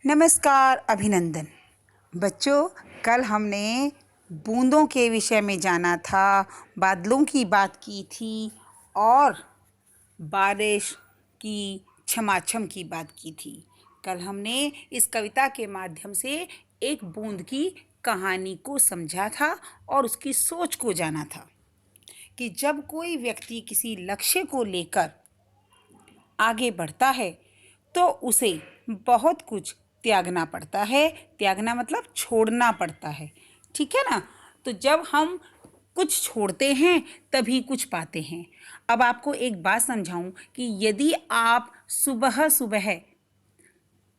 नमस्कार, अभिनंदन। बच्चों, कल हमने बूंदों के विषय में जाना था, बादलों की बात की थी और बारिश की छमाछम की बात की थी। कल हमने इस कविता के माध्यम से एक बूंद की कहानी को समझा था और उसकी सोच को जाना था कि जब कोई व्यक्ति किसी लक्ष्य को लेकर आगे बढ़ता है तो उसे बहुत कुछ त्यागना पड़ता है। त्यागना मतलब छोड़ना पड़ता है, ठीक है ना। तो जब हम कुछ छोड़ते हैं तभी कुछ पाते हैं। अब आपको एक बात समझाऊं कि यदि आप सुबह सुबह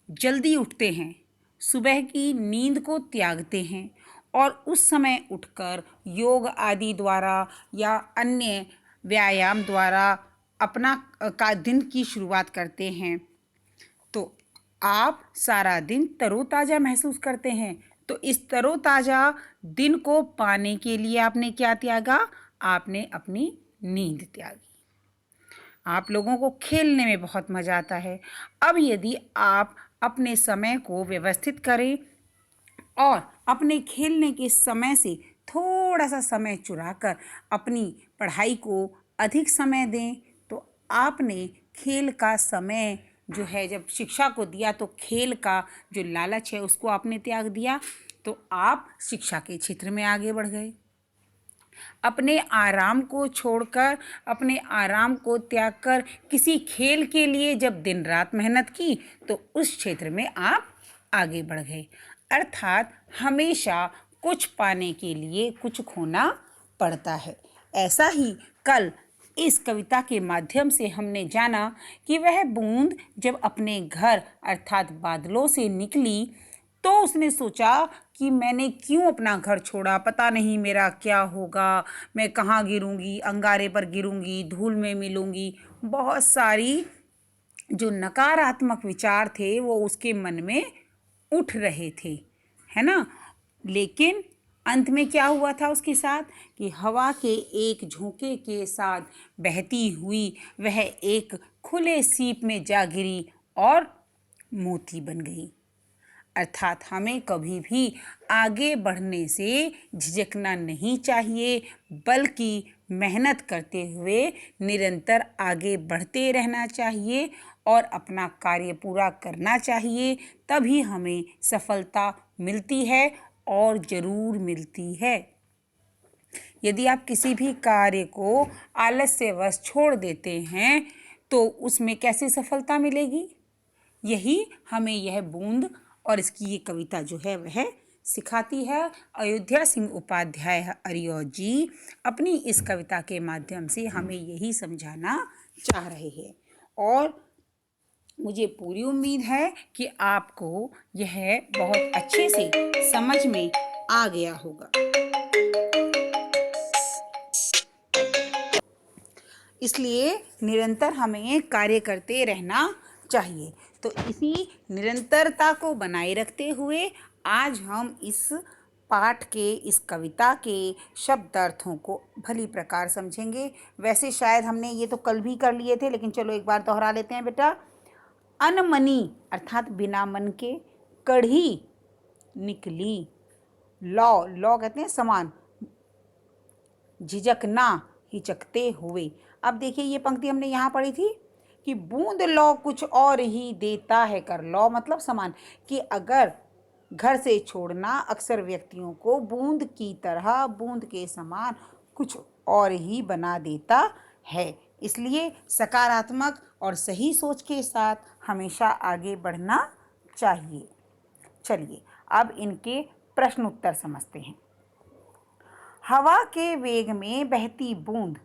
जल्दी उठते हैं, सुबह की नींद को त्यागते हैं और उस समय उठकर योग आदि द्वारा या अन्य व्यायाम द्वारा अपना का दिन की शुरुआत करते हैं तो आप सारा दिन तरोताज़ा महसूस करते हैं। तो इस तरोताज़ा दिन को पाने के लिए आपने क्या त्यागा? आपने अपनी नींद त्यागी। आप लोगों को खेलने में बहुत मज़ा आता है। अब यदि आप अपने समय को व्यवस्थित करें और अपने खेलने के समय से थोड़ा सा समय चुराकर अपनी पढ़ाई को अधिक समय दें तो आपने खेल का समय जो है, जब शिक्षा को दिया तो खेल का जो लालच है उसको आपने त्याग दिया, तो आप शिक्षा के क्षेत्र में आगे बढ़ गए। अपने आराम को छोड़कर, अपने आराम को त्याग कर किसी खेल के लिए जब दिन रात मेहनत की तो उस क्षेत्र में आप आगे बढ़ गए। अर्थात हमेशा कुछ पाने के लिए कुछ खोना पड़ता है। ऐसा ही कल इस कविता के माध्यम से हमने जाना कि वह बूंद जब अपने घर अर्थात बादलों से निकली तो उसने सोचा कि मैंने क्यों अपना घर छोड़ा, पता नहीं मेरा क्या होगा, मैं कहाँ गिरूंगी, अंगारे पर गिरूंगी, धूल में मिलूंगी। बहुत सारी जो नकारात्मक विचार थे वो उसके मन में उठ रहे थे, है ना। लेकिन अंत में क्या हुआ था उसके साथ कि हवा के एक झोंके के साथ बहती हुई वह एक खुले सीप में जा गिरी और मोती बन गई। अर्थात हमें कभी भी आगे बढ़ने से झिझकना नहीं चाहिए, बल्कि मेहनत करते हुए निरंतर आगे बढ़ते रहना चाहिए और अपना कार्य पूरा करना चाहिए। तभी हमें सफलता मिलती है और ज़रूर मिलती है। यदि आप किसी भी कार्य को आलस्यवश छोड़ देते हैं तो उसमें कैसे सफलता मिलेगी? यही हमें यह बूंद और इसकी ये कविता जो है वह सिखाती है। अयोध्या सिंह उपाध्याय अरियौ जी अपनी इस कविता के माध्यम से हमें यही समझाना चाह रहे हैं और मुझे पूरी उम्मीद है कि आपको यह बहुत अच्छे से समझ में आ गया होगा। इसलिए निरंतर हमें कार्य करते रहना चाहिए। तो इसी निरंतरता को बनाए रखते हुए आज हम इस पाठ के, इस कविता के शब्दार्थों को भली प्रकार समझेंगे। वैसे शायद हमने ये तो कल भी कर लिए थे, लेकिन चलो एक बार दोहरा लेते हैं बेटा। अनमनी अर्थात बिना मन के, कढ़ी निकली, लौ लौ कहते हैं समान, झिझकना हिचकते हुए। अब देखिए ये पंक्ति हमने यहाँ पढ़ी थी कि बूंद लौ कुछ और ही देता है कर। लौ मतलब समान, कि अगर घर से छोड़ना अक्सर व्यक्तियों को बूंद की तरह, बूंद के समान कुछ और ही बना देता है। इसलिए सकारात्मक और सही सोच के साथ हमेशा आगे बढ़ना चाहिए। चलिए अब इनके प्रश्न उत्तर समझते हैं। हवा के वेग में बहती बूंद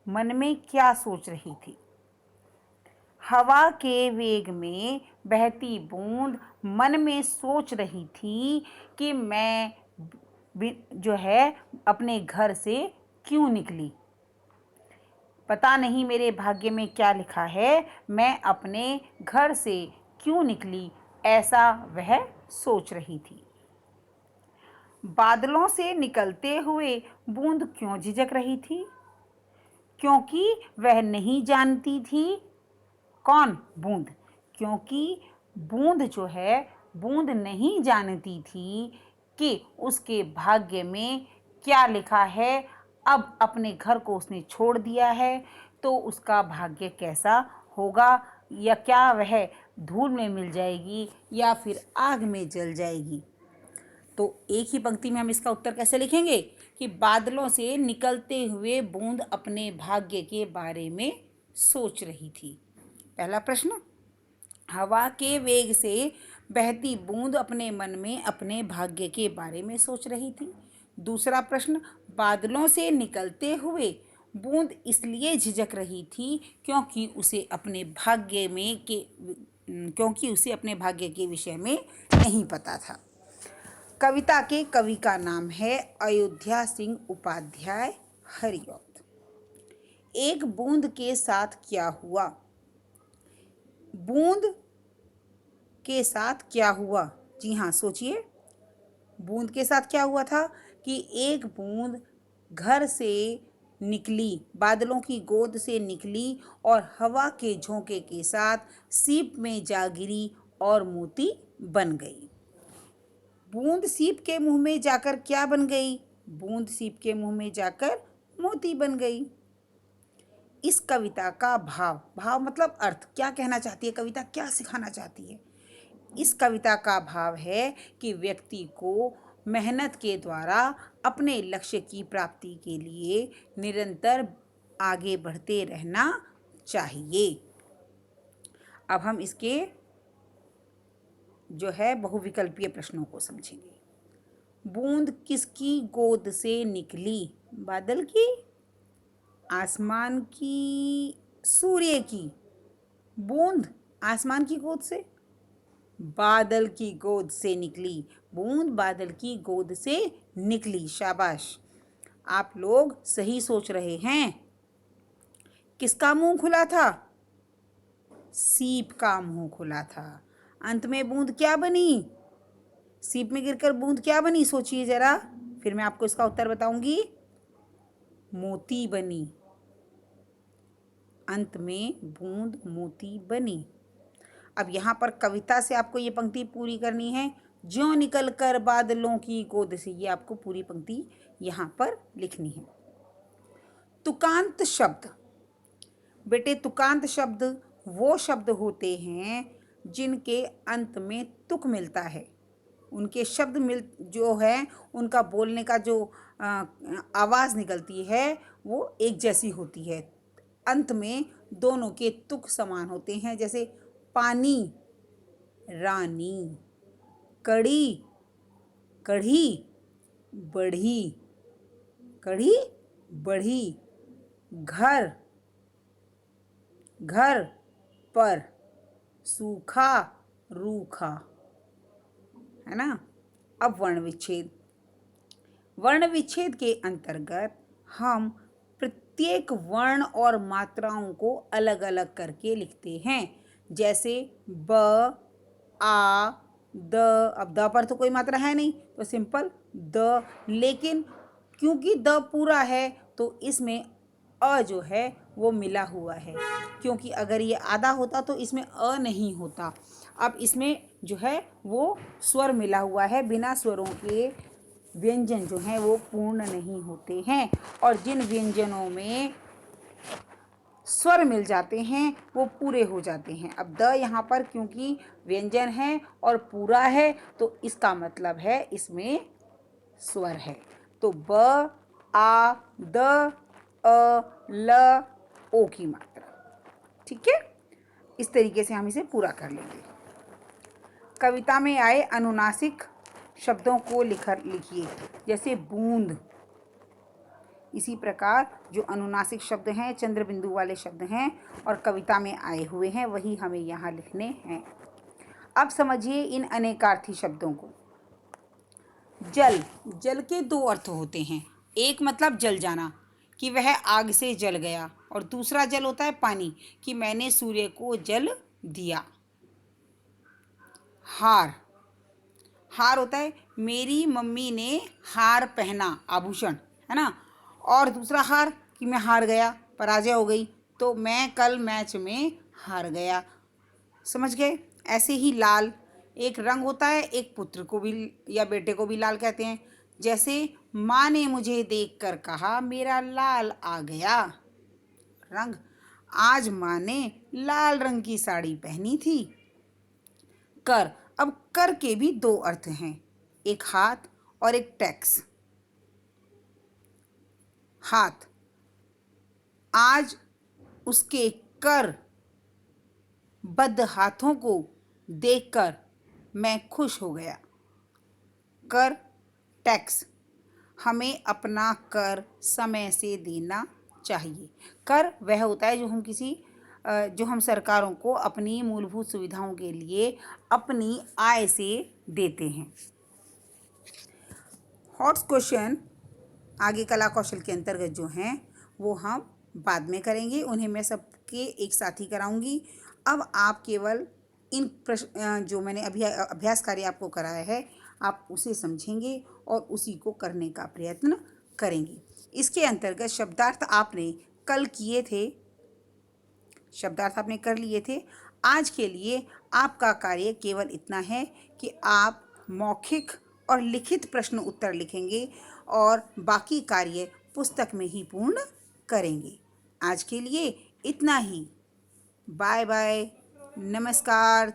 मन में क्या सोच रही थी? हवा के वेग में बहती बूंद मन में सोच रही थी कि मैं जो है अपने घर से क्यों निकली, पता नहीं मेरे भाग्य में क्या लिखा है, मैं अपने घर से क्यों निकली, ऐसा वह सोच रही थी। बादलों से निकलते हुए बूंद क्यों झिझक रही थी? क्योंकि वह नहीं जानती थी, कौन? बूंद। क्योंकि बूंद जो है, बूंद नहीं जानती थी कि उसके भाग्य में क्या लिखा है। अब अपने घर को उसने छोड़ दिया है, तो उसका भाग्य कैसा होगा, या क्या वह धूल में मिल जाएगी या फिर आग में जल जाएगी। तो एक ही पंक्ति में हम इसका उत्तर कैसे लिखेंगे कि बादलों से निकलते हुए बूंद अपने भाग्य के बारे में सोच रही थी। पहला प्रश्न, हवा के वेग से बहती बूंद अपने मन में अपने भाग्य के बारे में सोच रही थी। दूसरा प्रश्न, बादलों से निकलते हुए बूंद इसलिए झिझक रही थी क्योंकि उसे अपने भाग्य के विषय में नहीं पता था। कविता के कवि का नाम है अयोध्या सिंह उपाध्याय हरिऔध। एक बूंद के साथ क्या हुआ। बूंद के साथ क्या हुआ, जी हाँ, सोचिए। बूंद के साथ क्या हुआ था कि एक बूंद घर से निकली, बादलों की गोद से निकली और हवा के झोंके के साथ सीप में जा गिरी और मोती बन गई। बूंद सीप के मुंह में जाकर क्या बन गई। बूंद सीप के मुंह में जाकर मोती बन गई। इस कविता का भाव, भाव मतलब अर्थ, क्या कहना चाहती है कविता, क्या सिखाना चाहती है। इस कविता का भाव है कि व्यक्ति को मेहनत के द्वारा अपने लक्ष्य की प्राप्ति के लिए निरंतर आगे बढ़ते रहना चाहिए। अब हम इसके जो है बहुविकल्पीय प्रश्नों को समझेंगे। बूंद किसकी गोद से निकली। बादल की, आसमान की, सूर्य की। बूंद आसमान की गोद से, बादल की गोद से निकली। बूंद बादल की गोद से निकली। शाबाश, आप लोग सही सोच रहे हैं। किसका मुंह खुला था। सीप का मुंह खुला था। अंत में बूंद क्या बनी। सीप में गिरकर बूंद क्या बनी, सोचिए जरा, फिर मैं आपको इसका उत्तर बताऊंगी। मोती बनी। अंत में बूंद मोती बनी। अब यहाँ पर कविता से आपको ये पंक्ति पूरी करनी है। ज्यों निकल कर बादलों की गोद से, ये आपको पूरी पंक्ति यहाँ पर लिखनी है। तुकांत शब्द, बेटे तुकांत शब्द वो शब्द होते हैं जिनके अंत में तुक मिलता है। उनके शब्द जो है, उनका बोलने का जो आवाज़ निकलती है वो एक जैसी होती है। अंत में दोनों के तुक समान होते हैं। जैसे पानी, रानी, कड़ी, कढ़ी, बढ़ी, कढ़ी, बढ़ी, घर, घर पर, सूखा, रूखा, है ना। अब वर्ण विच्छेद। वर्ण विच्छेद के अंतर्गत हम प्रत्येक वर्ण और मात्राओं को अलग अलग करके लिखते हैं। जैसे ब, आ, द। अब द पर तो कोई मात्रा है नहीं, तो सिंपल द। लेकिन क्योंकि द पूरा है तो इसमें अ जो है वो मिला हुआ है, क्योंकि अगर ये आधा होता तो इसमें अ नहीं होता। अब इसमें जो है वो स्वर मिला हुआ है। बिना स्वरों के व्यंजन जो हैं वो पूर्ण नहीं होते हैं, और जिन व्यंजनों में स्वर मिल जाते हैं वो पूरे हो जाते हैं। अब द यहाँ पर क्योंकि व्यंजन है और पूरा है तो इसका मतलब है इसमें स्वर है। तो ब, आ, द, अ, ल, ओ की मात्रा। ठीक है, इस तरीके से हम इसे पूरा कर लेंगे। कविता में आए अनुनासिक शब्दों को लिखिए। जैसे बूंद, इसी प्रकार जो अनुनासिक शब्द हैं, चंद्र बिंदु वाले शब्द हैं और कविता में आए हुए हैं, वही हमें यहाँ लिखने हैं। अब समझिए इन अनेकार्थी शब्दों को। जल, जल के दो अर्थ होते हैं। एक मतलब जल जाना, कि वह आग से जल गया, और दूसरा जल होता है पानी, कि मैंने सूर्य को जल दिया। हार, हार होता है मेरी मम्मी ने हार पहना, आभूषण, है ना। और दूसरा हार कि मैं हार गया, पराजय हो गई, तो मैं कल मैच में हार गया। समझ गए। ऐसे ही लाल एक रंग होता है, एक पुत्र को भी या बेटे को भी लाल कहते हैं। जैसे माँ ने मुझे देखकर कहा मेरा लाल आ गया। रंग, आज माँ ने लाल रंग की साड़ी पहनी थी। कर, अब कर के भी दो अर्थ हैं, एक हाथ और एक टैक्स। हाथ, आज उसके कर बद्ध हाथों को देखकर मैं खुश हो गया। कर, टैक्स, हमें अपना कर समय से देना चाहिए। कर वह होता है जो हम सरकारों को अपनी मूलभूत सुविधाओं के लिए अपनी आय से देते हैं। हॉट्स क्वेश्चन आगे कला कौशल के अंतर्गत जो हैं वो हम बाद में करेंगे, उन्हें मैं सबके एक साथ ही कराऊंगी। अब आप केवल इन प्रश्न जो मैंने अभी अभ्यास कार्य आपको कराया है आप उसे समझेंगे और उसी को करने का प्रयत्न करेंगे। इसके अंतर्गत शब्दार्थ आपने कर लिए थे। आज के लिए आपका कार्य केवल इतना है कि आप मौखिक और लिखित प्रश्न उत्तर लिखेंगे और बाकी कार्य पुस्तक में ही पूर्ण करेंगे। आज के लिए इतना ही। बाय बाय, नमस्कार।